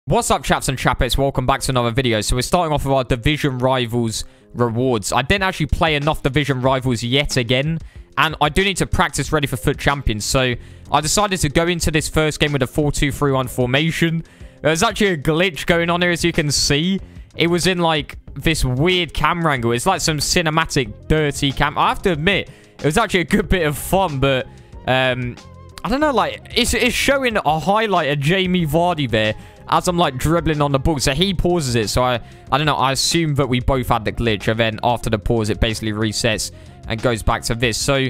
What's up, chaps and chappets? Welcome back to another video. So we're starting off with our Division Rivals rewards. I didn't actually play enough Division Rivals yet again, and I do need to practice ready for FUT Champions. So I decided to go into this first game with a 4-2-3-1 formation. There's actually a glitch going on here, as you can see. It was in like this weird camera angle. It's like some cinematic, dirty cam. I have to admit, it was actually a good bit of fun, but I don't know, like it's showing a highlight of Jamie Vardy there as I'm like dribbling on the ball. So he pauses it. So I don't know. I assume that we both had the glitch, and then after the pause, it basically resets and goes back to this. So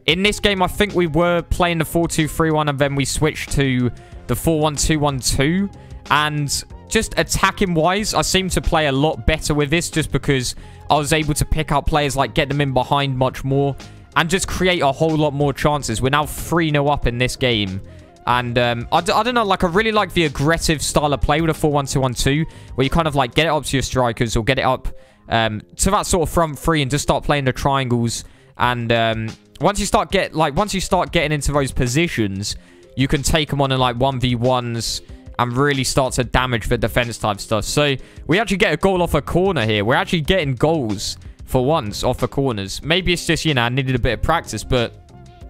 in this game, I think we were playing the 4-2-3-1, and then we switched to the 4-1-2-1-2. And just attacking wise, I seem to play a lot better with this, just because I was able to pick up players, like get them in behind much more, and just create a whole lot more chances. We're now 3-0 up in this game. And I don't know, like I really like the aggressive style of play with a 4-1-2-1-2, where you kind of like get it up to your strikers or get it up to that sort of front three and just start playing the triangles. And once you start getting into those positions, you can take them on in like 1v1s and really start to damage the defense type stuff. So we actually get a goal off a corner here. We're actually getting goals for once off the corners. Maybe it's just, you know, I needed a bit of practice, but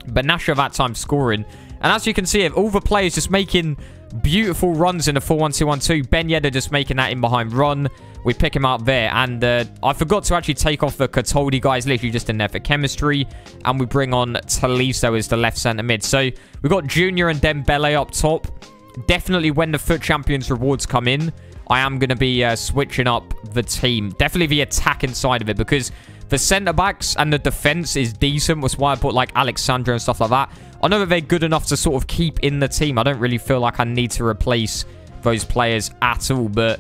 Nasha that time scoring. And as you can see, all the players just making beautiful runs in a 4-1-2-1-2. Ben Yedder just making that in behind run. We pick him out there. And I forgot to actually take off the Katoldi guys, literally just in there for chemistry. And we bring on Taliso as the left centre mid. So we've got Junior and Dembele up top. Definitely when the FUT Champions rewards come in, I am going to be switching up the team. Definitely the attacking side of it, because the centre-backs and the defence is decent. That's why I put like Alexandra and stuff like that. I know that they're good enough to sort of keep in the team. I don't really feel like I need to replace those players at all. But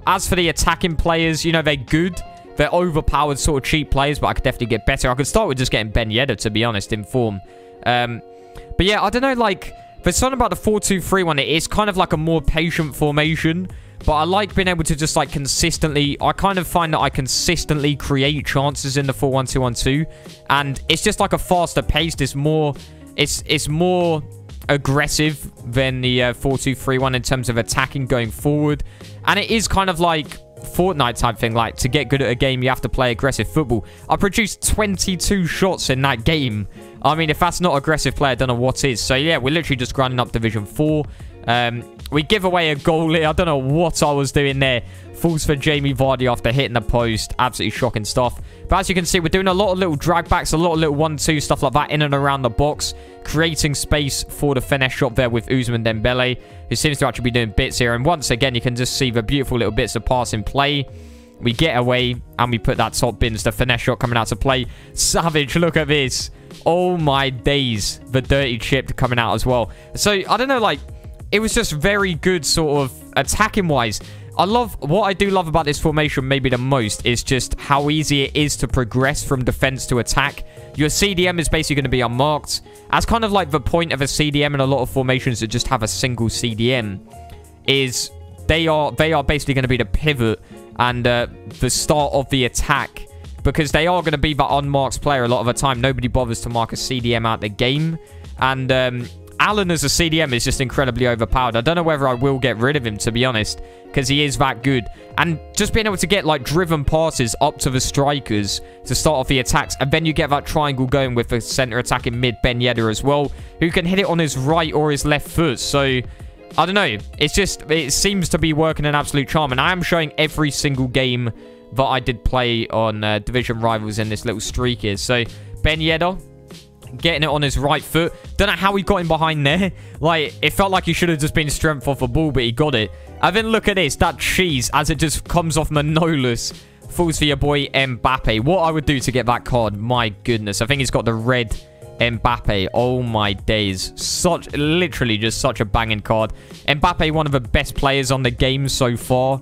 as for the attacking players, you know, they're good. They're overpowered sort of cheap players, but I could definitely get better. I could start with just getting Ben Yedder, to be honest, in form. But yeah, I don't know, like, there's something about the 4-2-3-1. It is kind of like a more patient formation. But I like being able to just, like, consistently... I kind of find that I consistently create chances in the 4-1-2-1-2. And it's just, like, a faster pace. It's more... It's more aggressive than the 4-2-3-1 in terms of attacking going forward. And it is kind of like Fortnite type thing. Like, to get good at a game, you have to play aggressive football. I produced 22 shots in that game. I mean, if that's not aggressive play, I don't know what is. So, yeah, we're literally just grinding up Division 4. We give away a goal here. I don't know what I was doing there. Falls for Jamie Vardy after hitting the post. Absolutely shocking stuff. But as you can see, we're doing a lot of little drag backs, a lot of little 1-2 stuff like that in and around the box, creating space for the finesse shot there with Ousmane Dembele, who seems to actually be doing bits here. And once again, you can just see the beautiful little bits of passing play. We get away and we put that top bins, the finesse shot coming out to play. Savage, look at this. Oh my days. The dirty chip coming out as well. So, I don't know, like, it was just very good sort of attacking-wise. What I do love about this formation maybe the most is just how easy it is to progress from defense to attack. Your CDM is basically going to be unmarked. As kind of like the point of a CDM in a lot of formations that just have a single CDM is they are basically going to be the pivot and the start of the attack, because they are going to be that unmarked player a lot of the time. Nobody bothers to mark a CDM out the game. And Alan as a CDM is just incredibly overpowered. I don't know whether I will get rid of him, to be honest, because he is that good. And just being able to get, like, driven passes up to the strikers to start off the attacks. And then you get that triangle going with the center attacking mid, Ben Yedder, as well, who can hit it on his right or his left foot. So, I don't know. It's just, it seems to be working an absolute charm. And I am showing every single game that I did play on Division Rivals in this little streak here. So, Ben Yedder getting it on his right foot. Don't know how he got in behind there. Like, it felt like he should have just been strength off the ball, but he got it. And then look at this. That cheese, as it just comes off Manolas, falls for your boy Mbappe. What I would do to get that card, my goodness. I think he's got the red Mbappe. Oh my days. Literally just such a banging card. Mbappe, one of the best players on the game so far.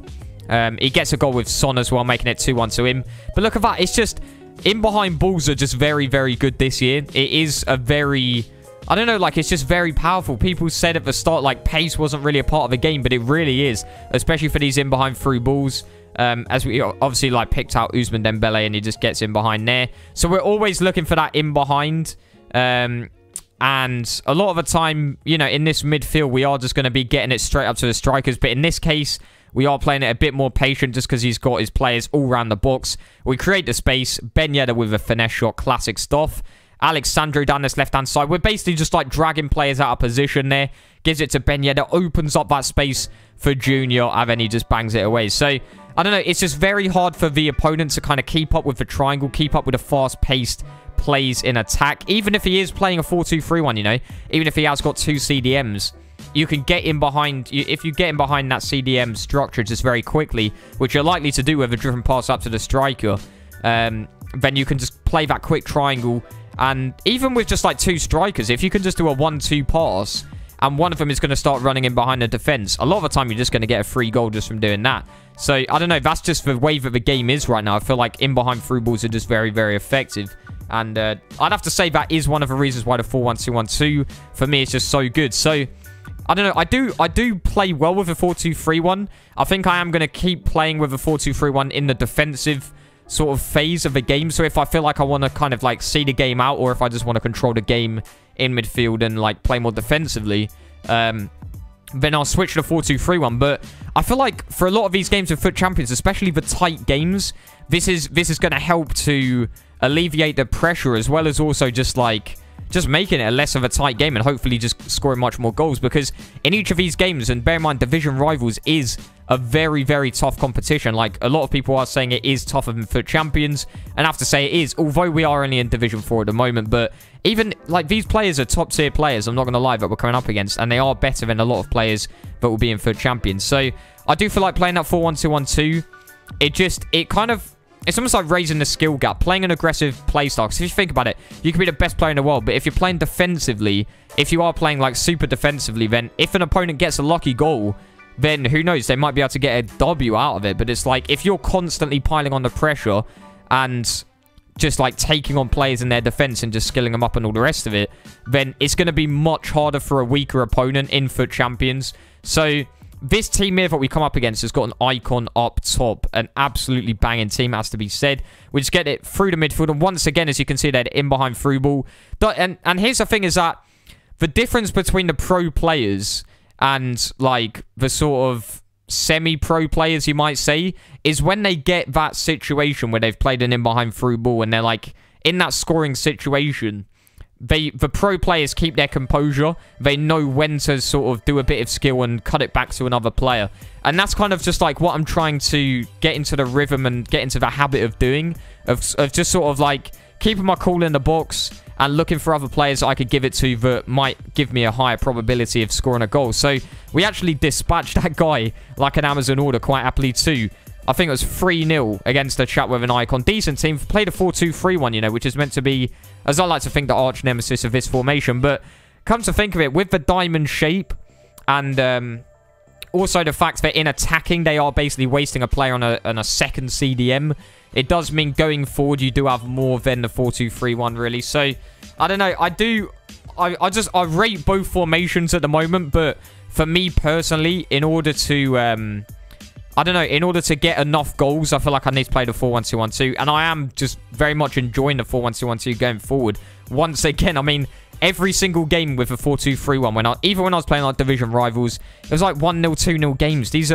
He gets a goal with Son as well, making it 2-1 to him. But look at that. It's just... in behind balls are just very, very good this year. It is a very... I don't know, like, it's just very powerful. People said at the start, like, pace wasn't really a part of the game, but it really is. Especially for these in behind through balls. As we obviously, like, picked out Ousmane Dembele and he just gets in behind there. So we're always looking for that in behind. And a lot of the time, you know, in this midfield, we are just going to be getting it straight up to the strikers. But in this case, we are playing it a bit more patient just because he's got his players all around the box. We create the space. Ben Yedder with a finesse shot. Classic stuff. Alexandro down this left-hand side. We're basically just like dragging players out of position there. Gives it to Ben Yedder. Opens up that space for Junior. And then he just bangs it away. So, I don't know. It's just very hard for the opponent to kind of keep up with the triangle. Keep up with a fast-paced plays in attack. Even if he is playing a 4-2-3-1, you know. Even if he has got 2 CDMs. You can get in behind, if you get in behind that CDM structure just very quickly, which you're likely to do with a driven pass up to the striker, then you can just play that quick triangle. And even with just like 2 strikers, if you can just do a 1-2 pass, and one of them is going to start running in behind the defense, a lot of the time you're just going to get a free goal just from doing that. So, I don't know, that's just the way that the game is right now. I feel like in behind through balls are just very, very effective. And I'd have to say that is one of the reasons why the 4-1-2-1-2 for me is just so good. So, I don't know. I do play well with a 4-2-3-1. I think I am going to keep playing with a 4-2-3-1 in the defensive sort of phase of the game. So if I feel like I want to kind of like see the game out, or if I just want to control the game in midfield and like play more defensively, then I'll switch to 4-2-3-1. But I feel like for a lot of these games of FUT Champions, especially the tight games, this is going to help to alleviate the pressure, as well as also just making it a less of a tight game and hopefully just scoring much more goals. Because in each of these games, and bear in mind, Division Rivals is a very, very tough competition. Like, a lot of people are saying it is tougher than FUT Champions, and I have to say it is, although we are only in Division 4 at the moment. But even, like, these players are top-tier players, I'm not going to lie, that we're coming up against, and they are better than a lot of players that will be in FUT Champions. So, I do feel like playing that 4-1-2-1-2, it's almost like raising the skill gap, playing an aggressive playstyle. Because if you think about it, you can be the best player in the world, but if you're playing defensively, if you are playing like super defensively, then if an opponent gets a lucky goal, then who knows, they might be able to get a W out of it. But it's like, if you're constantly piling on the pressure and just like taking on players in their defense and just skilling them up and all the rest of it, then it's going to be much harder for a weaker opponent in FUT Champions. So this team here that we come up against has got an icon up top. An absolutely banging team, has to be said. We just get it through the midfield. And once again, as you can see, they're in behind through ball. And here's the thing, is that the difference between the pro players and like the sort of semi-pro players, you might say, is when they get that situation where they've played an in behind through ball and they're like in that scoring situation, the pro players keep their composure. They know when to sort of do a bit of skill and cut it back to another player. And that's kind of just like what I'm trying to get into the rhythm and get into the habit of doing. Of just sort of like keeping my cool in the box and looking for other players I could give it to that might give me a higher probability of scoring a goal. So we actually dispatched that guy like an Amazon order quite happily too. I think it was 3-0 against a chat with an icon. Decent team. Played a 4-2-3-1, you know, which is meant to be, as I like to think, the arch nemesis of this formation. But come to think of it, with the diamond shape and also the fact that in attacking, they are basically wasting a player on a second CDM, it does mean going forward, you do have more than the 4-2-3-1, really. So, I don't know. I rate both formations at the moment, but for me personally, in order to I don't know, in order to get enough goals, I feel like I need to play the 4-1-2-1-2. And I am just very much enjoying the 4-1-2-1-2 going forward. Once again, I mean, every single game with a 4-2-3-1, even when I was playing like Division Rivals, it was like 1-0, 2-0 games. These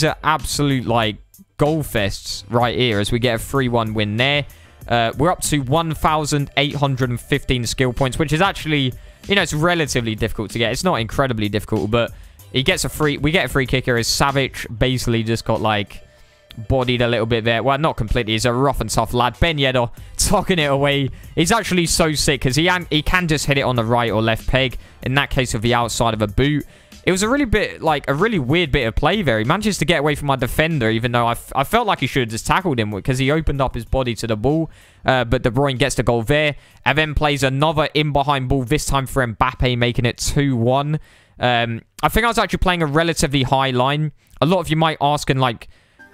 are absolute like goal fests right here as we get a 3-1 win there. We're up to 1,815 skill points, which is actually, you know, it's relatively difficult to get. It's not incredibly difficult, but we get a free kicker as Savage basically just got like bodied a little bit there. Well, not completely. He's a rough and tough lad. Ben Yedder tucking it away. He's actually so sick because he can just hit it on the right or left peg. In that case, with the outside of a boot. It was a really weird bit of play there. He manages to get away from my defender, even though I felt like he should have just tackled him because he opened up his body to the ball. But De Bruyne gets the goal there. And then plays another in-behind ball, this time for Mbappe, making it 2-1. I think I was actually playing a relatively high line. A lot of you might ask in, like,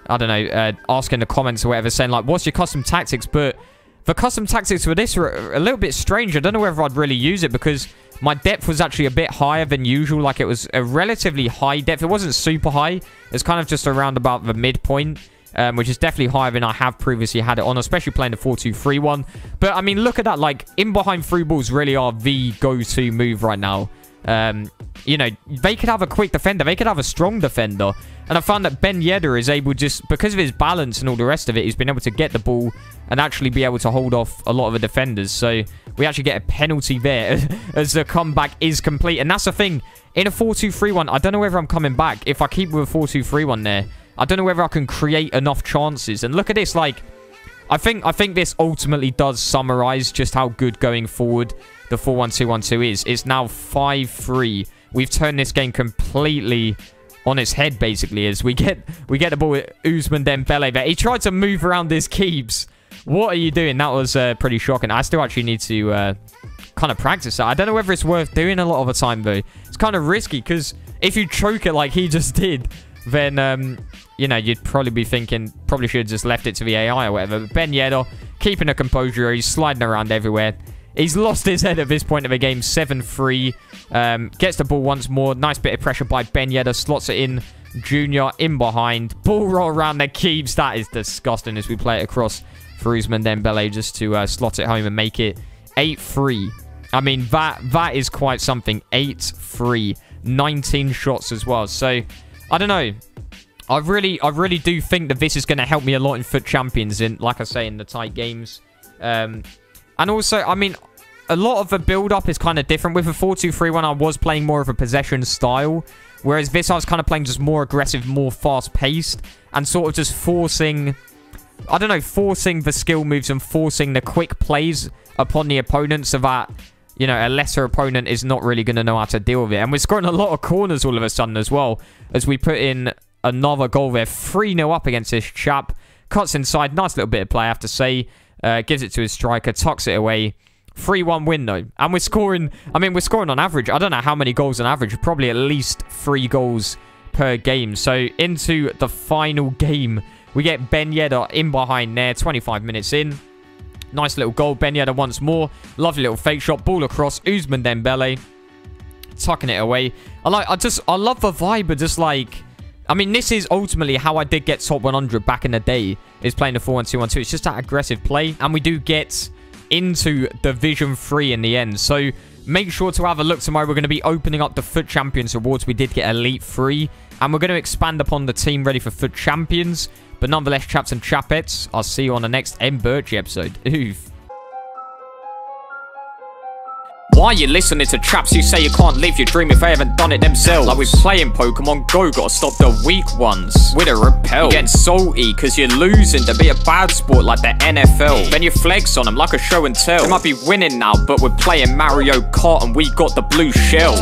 I don't know, ask in the comments or whatever, saying, like, what's your custom tactics? But the custom tactics for this were a little bit strange. I don't know whether I'd really use it because my depth was actually a bit higher than usual. Like, it was a relatively high depth. It wasn't super high. It's kind of just around about the midpoint. which is definitely higher than I have previously had it on, especially playing the 4-2-3-1. But, I mean, look at that. Like, in-behind through balls really are the go-to move right now. You know, they could have a quick defender. They could have a strong defender. And I found that Ben Yedder is able, just because of his balance and all the rest of it, he's been able to get the ball and actually be able to hold off a lot of the defenders. So we actually get a penalty there as the comeback is complete. And that's the thing. In a 4-2-3-1, I don't know whether I'm coming back. If I keep with a 4-2-3-1 there, I don't know whether I can create enough chances. And look at this. Like, I think this ultimately does summarize just how good going forward the 4-1-2-1-2 is. It's now 5-3. We've turned this game completely on its head, basically, as we get the ball with Ousmane Dembele there. He tried to move around his keeps. What are you doing? That was pretty shocking. I still actually need to kind of practice that. I don't know whether it's worth doing a lot of the time, though. It's kind of risky, because if you choke it like he just did, then, you know, you'd probably be thinking, probably should have just left it to the AI or whatever. But Ben Yedder, keeping a composure. He's sliding around everywhere. He's lost his head at this point of the game. 7-3. Gets the ball once more. Nice bit of pressure by Ben Yedder. Slots it in. Junior in behind. Ball roll around the keeps. That is disgusting as we play it across for Ousmane Dembele just to slot it home and make it 8-3. I mean, that is quite something. 8-3. 19 shots as well. So, I don't know. I really do think that this is going to help me a lot in FUT Champions, in, like I say, in the tight games. And also, I mean, a lot of the build-up is kind of different. With a 4-2-3-1, I was playing more of a possession style. Whereas this, I was kind of playing just more aggressive, more fast-paced. And sort of just forcing, I don't know, forcing the skill moves and forcing the quick plays upon the opponent so that, you know, a lesser opponent is not really going to know how to deal with it. And we're scoring a lot of corners all of a sudden as well, as we put in another goal there. 3-0 up against this chap. Cuts inside. Nice little bit of play, I have to say. Gives it to his striker, tucks it away. 3-1 win, though. And we're scoring, I mean, we're scoring on average. I don't know how many goals on average. Probably at least 3 goals per game. So, into the final game, we get Ben Yedder in behind there. 25 minutes in. Nice little goal. Ben Yedder once more. Lovely little fake shot. Ball across. Ousmane Dembele. Tucking it away. I love the vibe of just like, I mean, this is ultimately how I did get top 100 back in the day, is playing the 4-1-2-1-2. It's just that aggressive play, and we do get into Division 3 in the end. So make sure to have a look tomorrow. We're going to be opening up the FUT Champions rewards. We did get Elite 3, and we're going to expand upon the team ready for FUT Champions. But nonetheless, chaps and chapettes, I'll see you on the next Mbirchy episode. Oof. Why you listening to chaps who say you can't live your dream if they haven't done it themselves? Like with playing Pokemon Go, gotta stop the weak ones with a repel. You're getting salty cause you're losing to be a bad sport like the NFL. Then you flex on them like a show and tell. They might be winning now, but we're playing Mario Kart and we got the blue shell.